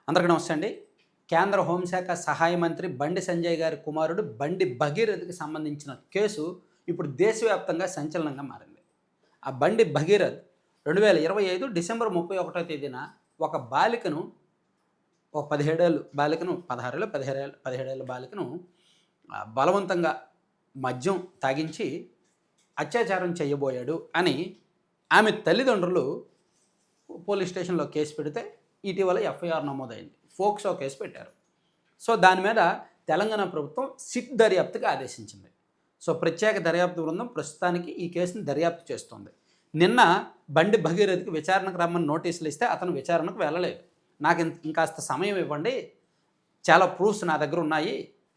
అందరికీ నమస్తే అండి. కేంద్ర హోంశాఖ సహాయ మంత్రి బండి సంజయ్ గారి కుమారుడు బండి భగీరథ్‌కి సంబంధించిన కేసు ఇప్పుడు దేశవ్యాప్తంగా సంచలనంగా మారింది. ఆ బండి భగీరథ్ 2025 డిసెంబర్ 31వ తేదీన ఒక బాలికను, ఒక 17 ఏళ్ల బాలికను, 16 ఏళ్ల, 17 ఏళ్ల బాలికను బలవంతంగా మద్యం తాగించి అత్యాచారం చేయబోయాడు అని ఆమె తల్లిదండ్రులు పోలీస్ స్టేషన్లో కేసు పెడితే ఇటీవల ఎఫ్ఐఆర్ నమోదైంది. ఫోక్సో కేసు పెట్టారు. సో దాని మీద తెలంగాణ ప్రభుత్వం సిట్ దర్యాప్తుకి ఆదేశించింది. సో ప్రత్యేక దర్యాప్తు బృందం ప్రస్తుతానికి ఈ కేసుని దర్యాప్తు చేస్తోంది. నిన్న బండి భగీరథ్‌కి విచారణకు రమ్మని నోటీసులు ఇస్తే అతను విచారణకు వెళ్ళలేదు. నాకు ఇంకాస్త సమయం ఇవ్వండి, చాలా ప్రూఫ్స్ నా దగ్గర ఉన్నాయి,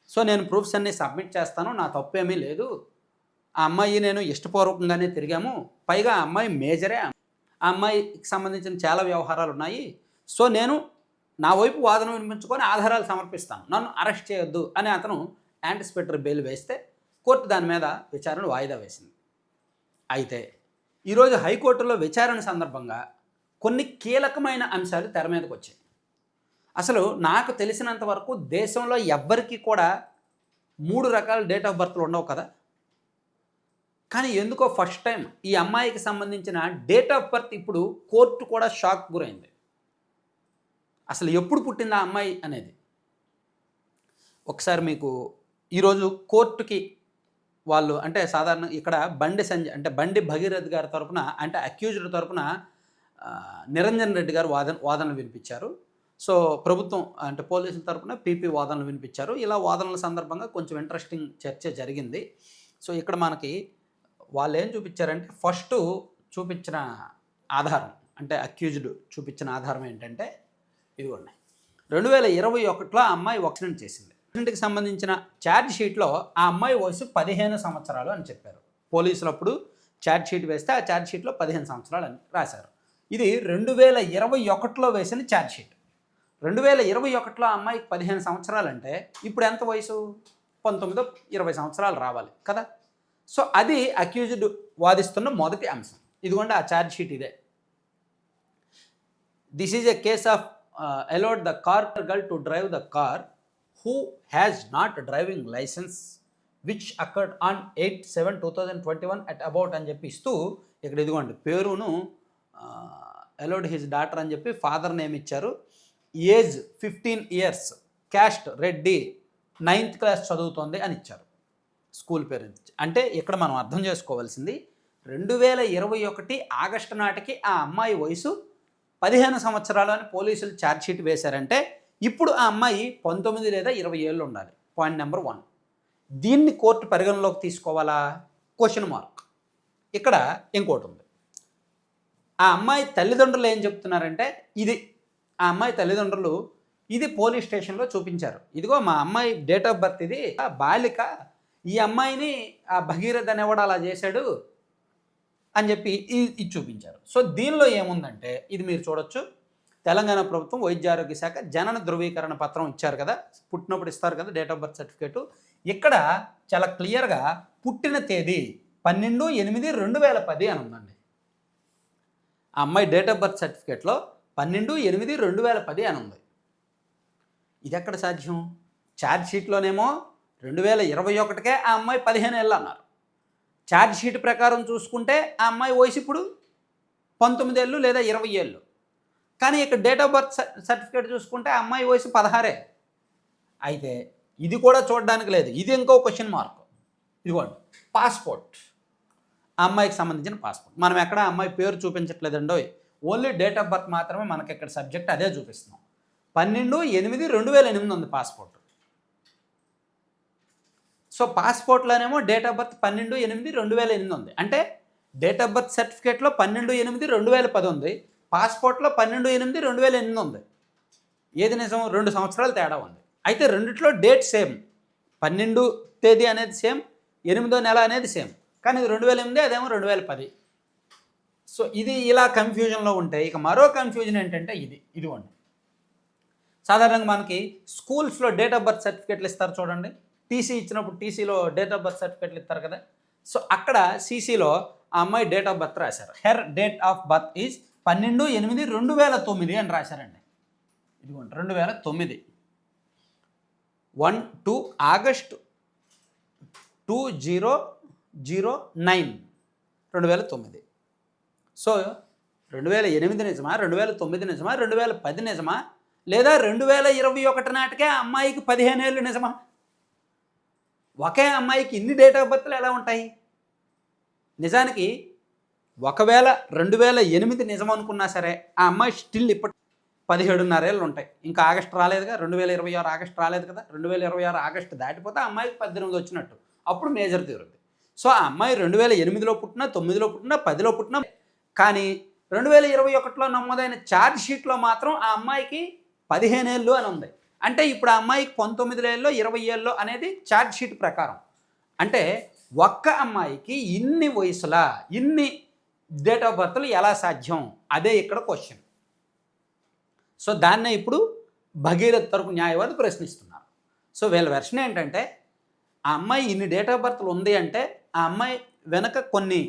సో నేను ప్రూఫ్స్ అన్నీ సబ్మిట్ చేస్తాను, నా తప్పేమీ లేదు, ఆ అమ్మాయి నేను ఇష్టపూర్వకంగానే తిరిగాము, పైగా ఆ అమ్మాయి మేజరే, ఆ అమ్మాయికి సంబంధించిన చాలా వ్యవహారాలు ఉన్నాయి, సో నేను నా వైపు వాదన వినిపించుకొని ఆధారాలు సమర్పిస్తాను, నన్ను అరెస్ట్ చేయొద్దు అని అతను యాంటిసిపేటరీ బెయిల్ వేస్తే కోర్టు దాని మీద విచారణ వాయిదా వేసింది. అయితే ఈరోజు హైకోర్టులో విచారణ సందర్భంగా కొన్ని కీలకమైన అంశాలు తెర మీదకి వచ్చాయి. అసలు నాకు తెలిసినంత వరకు దేశంలో ఎవ్వరికీ కూడా 3 రకాల డేట్ ఆఫ్ బర్త్లు ఉండవు కదా. కానీ ఎందుకో ఫస్ట్ టైం ఈ అమ్మాయికి సంబంధించిన డేట్ ఆఫ్ బర్త్ ఇప్పుడు కోర్టు కూడా షాక్ గురైంది. అసలు ఎప్పుడు పుట్టింది ఆ అమ్మాయి అనేది ఒకసారి మీకు ఈరోజు కోర్టుకి వాళ్ళు అంటే సాధారణ ఇక్కడ బండి భగీరథ్ గారి తరపున, అంటే అక్యూజ్డ్ తరపున నిరంజన్ రెడ్డి గారు వాదనలు వినిపించారు. సో ప్రభుత్వం అంటే పోలీసుల తరపున పీపీ వాదనలు వినిపించారు. ఇలా వాదనల సందర్భంగా కొంచెం ఇంట్రెస్టింగ్ చర్చ జరిగింది. సో ఇక్కడ మనకి వాళ్ళు ఏం చూపించారంటే, ఫస్ట్ చూపించిన ఆధారం, అంటే అక్యూజ్డ్ చూపించిన ఆధారం ఏంటంటే ఇదిగోండి, 2021లో ఆ అమ్మాయి యాక్సిడెంట్ చేసింది. యాక్సిడెంట్కి సంబంధించిన ఛార్జ్ షీట్లో ఆ అమ్మాయి వయసు 15 సంవత్సరాలు అని చెప్పారు. పోలీసులు అప్పుడు ఛార్జ్ షీట్ వేస్తే ఆ ఛార్జ్ షీట్లో 15 సంవత్సరాలు అని రాశారు. ఇది 2021లో వేసిన ఛార్జ్ షీట్. 2021లో ఆ అమ్మాయికి 15 సంవత్సరాలు అంటే ఇప్పుడు ఎంత వయసు? 19, 20 సంవత్సరాలు రావాలి కదా. సో అది అక్యూజ్డ్ వాదిస్తున్న మొదటి అంశం. ఇదిగోండి ఆ ఛార్జ్ షీట్ ఇదే. This is a case of allowed the car girl to drive the car who has not driving license which occurred on 8/7/2021 at about అని చెప్పి ఇస్తూ ఇక్కడ ఇదిగోండి పేరును allowed his daughter అని చెప్పి ఫాదర్ నేమ్ ఇచ్చారు. Age 15 years, caste Reddy, 9th class చదువుతోంది అని ఇచ్చారు స్కూల్ పేరు. అంటే ఇక్కడ మనం అర్థం చేసుకోవాల్సింది 2021 ఆగస్టు నాటికి ఆ అమ్మాయి వయసు 15 సంవత్సరాలు అని పోలీసులు ఛార్జ్షీట్ వేశారంటే ఇప్పుడు ఆ అమ్మాయి 19 లేదా 20 ఏళ్ళు ఉండాలి. Point number 1. దీన్ని కోర్టు పరిగణలోకి తీసుకోవాలా? Question mark. ఇక్కడ ఇంకోటి ఉంది. ఆ అమ్మాయి తల్లిదండ్రులు ఏం చెప్తున్నారంటే, ఆ అమ్మాయి తల్లిదండ్రులు ఇది పోలీస్ స్టేషన్లో చూపించారు. ఇదిగో మా అమ్మాయి డేట్ ఆఫ్ బర్త్ ఇది, ఆ బాలిక, ఈ అమ్మాయిని ఆ భగీరథ్ అనేవాడు అలా చేశాడు అని చెప్పి ఇది చూపించారు. సో దీనిలో ఏముందంటే ఇది మీరు చూడొచ్చు. తెలంగాణ ప్రభుత్వం వైద్య ఆరోగ్య శాఖ జనన ధృవీకరణ పత్రం ఇచ్చారు కదా, పుట్టినప్పుడు ఇస్తారు కదా డేట్ ఆఫ్ బర్త్ సర్టిఫికేటు. ఇక్కడ చాలా క్లియర్గా పుట్టిన తేదీ 12/8/2010 అని ఉందండి. ఆ అమ్మాయి డేట్ ఆఫ్ బర్త్ సర్టిఫికేట్లో 12/8/2010 అని ఉంది. ఇది ఎక్కడ సాధ్యం? ఛార్జ్ షీట్లోనేమో 2021కే ఆ అమ్మాయి 15 ఏళ్ళు అన్నారు. ఛార్జ్ షీట్ ప్రకారం చూసుకుంటే ఆ అమ్మాయి వయసు ఇప్పుడు 19 ఏళ్ళు లేదా 20 ఏళ్ళు. కానీ ఇక్కడ డేట్ ఆఫ్ బర్త్ సర్టిఫికేట్ చూసుకుంటే ఆ అమ్మాయి వయసు 16. అయితే ఇది కూడా చూడడానికి లేదు. ఇది ఇంకో క్వశ్చన్ మార్క్. ఇదిగోండి పాస్పోర్ట్, ఆ అమ్మాయికి సంబంధించిన పాస్పోర్ట్. మనం ఎక్కడ ఆ అమ్మాయి పేరు చూపించట్లేదండో, ఓన్లీ డేట్ ఆఫ్ బర్త్ మాత్రమే మనకి ఇక్కడ సబ్జెక్ట్ అదే చూపిస్తున్నాం. 12/8/2008 ఉంది పాస్పోర్ట్. సో పాస్పోర్ట్లోనేమో డేట్ ఆఫ్ బర్త్ 12/8/2008 ఉంది. అంటే డేట్ ఆఫ్ బర్త్ సర్టిఫికేట్లో 12/8/2010 ఉంది, పాస్పోర్ట్లో 12/8/2008 ఉంది. ఏది నిజం? 2 సంవత్సరాలు తేడా ఉంది. అయితే రెండిట్లో డేట్ సేమ్, 12 తేదీ అనేది సేమ్, 8వ నెల అనేది సేమ్, కానీ ఇది 2008, అదేమో 2010. సో ఇది ఇలా కన్ఫ్యూజన్లో ఉంటే ఇక మరో కన్ఫ్యూజన్ ఏంటంటే ఇదిగోండి. సాధారణంగా మనకి స్కూల్స్లో డేట్ ఆఫ్ బర్త్ సర్టిఫికేట్లు ఇస్తారు చూడండి. టీసీ ఇచ్చినప్పుడు టీసీలో డేట్ ఆఫ్ బర్త్ సర్టిఫికేట్లు ఇస్తారు కదా. సో అక్కడ సీసీలో ఆ అమ్మాయి డేట్ ఆఫ్ బర్త్ రాశారు. Her date of birth is 12/8/2009 అని రాశారండి. ఇదిగోండి 2009 2 ఆగస్టు 2009 2009. సో 2008 నిజమా, 2009 నిజమా, 2010 నిజమా, లేదా 2021 నాటికే ఆ అమ్మాయికి 15 ఏళ్ళు నిజమా? ఒకే అమ్మాయికి ఇన్ని డేట్ ఆఫ్ బర్త్లు ఎలా ఉంటాయి? నిజానికి ఒకవేళ 2008 నిజం అనుకున్నా సరే ఆ అమ్మాయి స్టిల్ ఇప్పటి 17.5 ఏళ్ళు ఉంటాయి. ఇంకా ఆగస్టు రాలేదుగా, 2026 ఆగస్టు రాలేదు కదా. 2026 ఆగస్టు దాటిపోతే ఆ అమ్మాయికి 18 వచ్చినట్టు, అప్పుడు మేజర్ తీరుద్ది. సో ఆ అమ్మాయి 2008లో పుట్టినా, 9లో పుట్టినా, 10లో పుట్టినా, కానీ 2021లో నమోదైన ఛార్జ్ షీట్లో మాత్రం ఆ అమ్మాయికి 15 ఏళ్ళు అని ఉంది. అంటే ఇప్పుడు ఆ అమ్మాయికి 19 ఏళ్ళలో 20 ఏళ్ళలో అనేది ఛార్జ్ షీట్ ప్రకారం. అంటే ఒక్క అమ్మాయికి ఇన్ని వయసులా ఇన్ని డేట్ ఆఫ్ బర్త్లు ఎలా సాధ్యం? అదే ఇక్కడ క్వశ్చన్. సో దాన్నే ఇప్పుడు భగీరథ్ తరపు న్యాయవాది ప్రశ్నిస్తున్నారు. సో వీళ్ళ వెర్షన్ ఏంటంటే, ఆ అమ్మాయి ఇన్ని డేట్ ఆఫ్ బర్త్లు ఉంది అంటే ఆ అమ్మాయి వెనక కొన్ని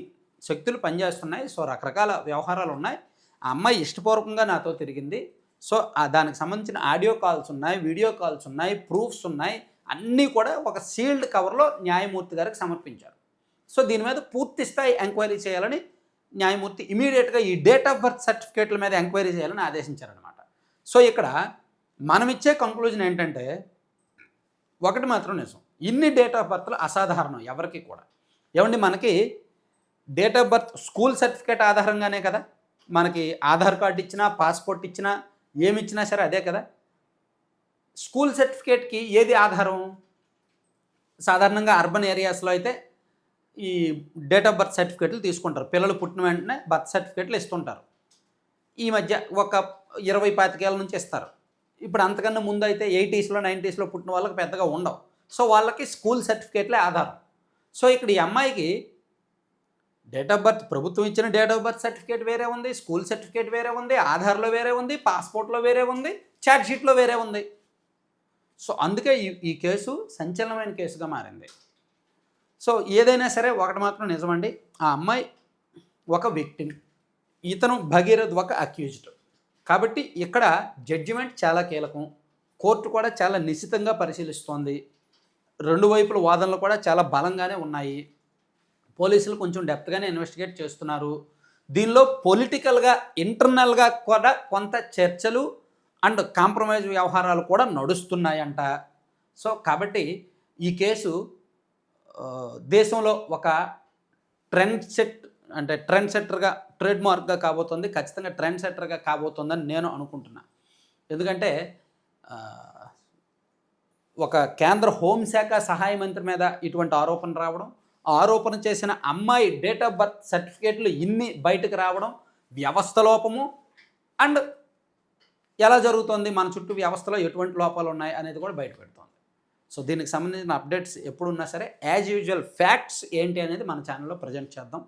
శక్తులు పనిచేస్తున్నాయి. సో రకరకాల వ్యవహారాలు ఉన్నాయి. ఆ అమ్మాయి ఇష్టపూర్వకంగా నాతో తిరిగింది. సో దానికి సంబంధించిన ఆడియో కాల్స్ ఉన్నాయి, వీడియో కాల్స్ ఉన్నాయి, ప్రూఫ్స్ ఉన్నాయి. అన్నీ కూడా ఒక సీల్డ్ కవర్లో న్యాయమూర్తి గారికి సమర్పించారు. సో దీని మీద పూర్తి స్థాయి ఎంక్వైరీ చేయాలని న్యాయమూర్తి ఇమీడియట్గా ఈ డేట్ ఆఫ్ బర్త్ సర్టిఫికేట్ల మీద ఎంక్వైరీ చేయాలని ఆదేశించారనమాట. సో ఇక్కడ మనమిచ్చే కంక్లూజన్ ఏంటంటే, ఒకటి మాత్రం నిజం, ఇన్ని డేట్ ఆఫ్ బర్త్లు అసాధారణం ఎవరికి కూడా. ఏమండి, మనకి date of birth school certificate ఆధారంగానే కదా, మనకి ఆధార్ కార్డు ఇచ్చినా, పాస్పోర్ట్ ఇచ్చినా, ఏమి ఇచ్చినా సరే అదే కదా. స్కూల్ సర్టిఫికేట్కి ఏది ఆధారం? సాధారణంగా అర్బన్ ఏరియాస్లో అయితే ఈ డేట్ ఆఫ్ బర్త్ సర్టిఫికేట్లు తీసుకుంటారు. పిల్లలు పుట్టిన వెంటనే బర్త్ సర్టిఫికేట్లు ఇస్తుంటారు. ఈ మధ్య ఒక 20-25 ఏళ్ళ నుంచి ఇస్తారు. ఇప్పుడు అంతకన్నా ముందు అయితే 80స్లో 90స్లో పుట్టిన వాళ్ళకి పెద్దగా ఉండవు. సో వాళ్ళకి స్కూల్ సర్టిఫికేట్లే ఆధారం. సో ఇక్కడ ఈ అమ్మాయికి డేట్ ఆఫ్ బర్త్, ప్రభుత్వం ఇచ్చిన డేట్ ఆఫ్ బర్త్ సర్టిఫికేట్ వేరే ఉంది, స్కూల్ సర్టిఫికేట్ వేరే ఉంది, ఆధార్లో వేరే ఉంది, పాస్పోర్ట్లో వేరే ఉంది, ఛార్జ్ షీట్లో వేరే ఉంది. సో అందుకే ఈ కేసు సంచలనమైన కేసుగా మారింది. సో ఏదైనా సరే ఒకటి మాత్రం నిజమండి, ఆ అమ్మాయి ఒక విక్టిమ్, ఇతను భగీరథ్ ఒక అక్యూజ్డ్. కాబట్టి ఇక్కడ జడ్జిమెంట్ చాలా కీలకం. కోర్టు కూడా చాలా నిశితంగా పరిశీలిస్తోంది. రెండు వైపుల వాదనలు కూడా చాలా బలంగానే ఉన్నాయి. పోలీసులు కొంచెం డెప్త్గానే ఇన్వెస్టిగేట్ చేస్తున్నారు. దీనిలో పొలిటికల్గా ఇంటర్నల్గా కూడా కొంత చర్చలు అండ్ కాంప్రమైజ్ వ్యవహారాలు కూడా నడుస్తున్నాయంట. సో కాబట్టి ఈ కేసు దేశంలో ఒక ట్రెండ్ సెట్టర్గా, ట్రేడ్ మార్క్గా కాబోతుంది. ఖచ్చితంగా ట్రెండ్ సెట్టర్గా కాబోతుందని నేను అనుకుంటున్నా. ఎందుకంటే ఒక కేంద్ర హోంశాఖ సహాయ మంత్రి మీద ఇటువంటి ఆరోపణ రావడం, ఆరోపణ చేసిన అమ్మాయి డేట్ ఆఫ్ బర్త్ సర్టిఫికేట్లు ఇన్ని బయటకు రావడం, వ్యవస్థ లోపము అండ్ ఎలా జరుగుతుంది, మన చుట్టూ వ్యవస్థలో ఎటువంటి లోపాలు ఉన్నాయి అనేది కూడా బయటపెడుతోంది. సో దీనికి సంబంధించిన అప్డేట్స్ ఎప్పుడున్నా సరే యాజ్ యూజువల్ ఫ్యాక్ట్స్ ఏంటి అనేది మన ఛానల్లో ప్రజెంట్ చేద్దాం.